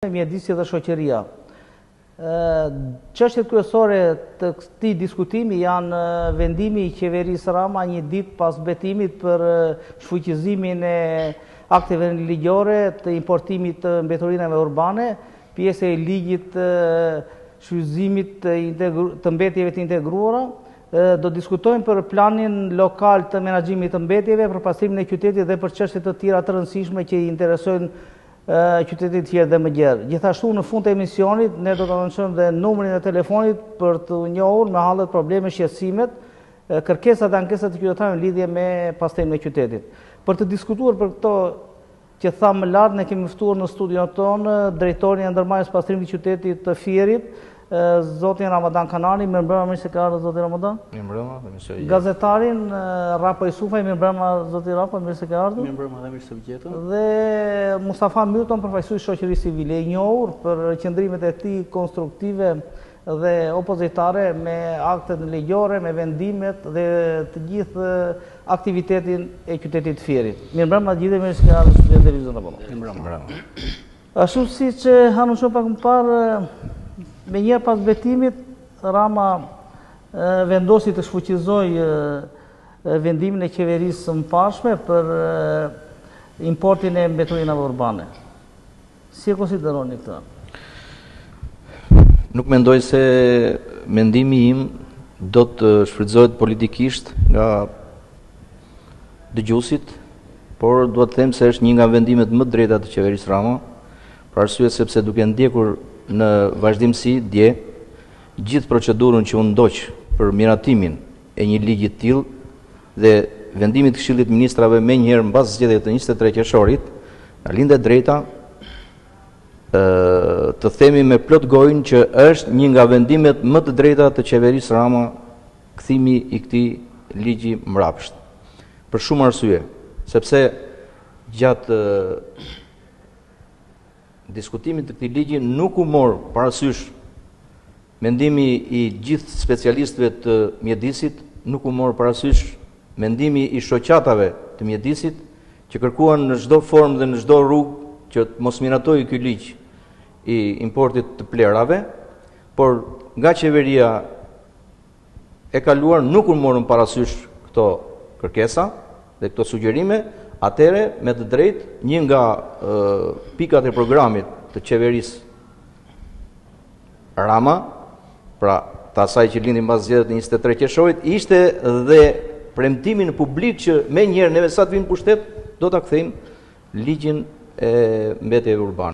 Mjedisi dhe shoqëria. Çështjet kryesore të këtij diskutimi janë vendimi i qeverisë Rama një ditë pas betimit për shfuqizimin e akteve ligjore të importimit të mbeturinave urbane, pjesë e ligjit të shfrytëzimit të mbetjeve të integruara. Do diskutojmë për planin lokal të menaxhimit të mbetjeve, për pastrimin e qytetit dhe për çështje të tjera të rëndësishme që i interesojnë qytetit tjerë dhe më gjerë. Gjithashtu në fund të emisionit ne do të anonconojmë dhe numrin e telefonit për të njohur me hallet, probleme, shqetësimet, kërkesat dhe ankesat të qytetarëve në lidhje me pastrimin e qytetit. Për të diskutuar për këto që thamë më lart, ne kemi ftuar në studion tonë drejtorin e ndërmarrjes pastrimit të qytetit të Fierit, zotin Ramadan Kanani. Mirëmbrëma, mirë se ka ardhur zoti Ramadan. Mirëmbrëma, mirë se vjen. Gazetarin Rapa Jusufaj, mirëmbrëma zoti Rapa, mirë se ka ardhur. Mirëmbrëma dhe mirë se vjetën. Dhe Mustafa Milton, përfaqësues shoqërisë civile, i njohur për qëndrimet e tij konstruktive dhe opozitare me aktet ligjore, me vendimet dhe të gjithë aktivitetin e qytetit të Fierit. Mirëmbrëma gjithë, mirë se ka ardhur në televizion apo. Mirëmbrëma. Ashtu siç anoncuam pak më parë, me një pas betimit, Rama vendosi të shfuqizoj vendimin e qeverisë së mëparshme për importin e mbeturinave urbane. Si e konsideroni këtë? Nuk mendoj se mendimi im do të shfrytëzohet politikisht nga dëgjuesit, por do të them se është një nga vendimet më të drejta të qeverisë Rama, për arsye sepse duke ndjekur në vazhdimsi dje gjithë procedurën që u ndoq për miratimin e një ligji të tillë dhe vendimit të Këshillit të Ministrave menjëherë mbas zgjedhjeve të 23 qershorit, na lindet drejta të themi me plot gojën që është një nga vendimet më të drejta të qeverisë Rama kthimi i këtij ligji mbrapsht. Për shumë arsye, sepse gjatë diskutimit të këtij ligji nuk u mor parasysh mendimi i gjithë specialistëve të mjedisit, nuk u mor parasysh mendimi i shoqatave të mjedisit që kërkuan në çdo formë dhe në çdo rrugë që të mos miratojë ky ligj i importit të plerave, por nga qeveria e kaluar nuk u morën parasysh këto kërkesa dhe këto sugjerime. Atëre, me të drejtë, një nga pikat e programit të qeverisë Rama, pra të asaj që lindi mbas zgjedhjeve të 23 qershorit, ishte dhe premtimi në publik që menjëherë neve sa të vinë pushtet do ta kthejmë ligjin e mbetjeve urbane.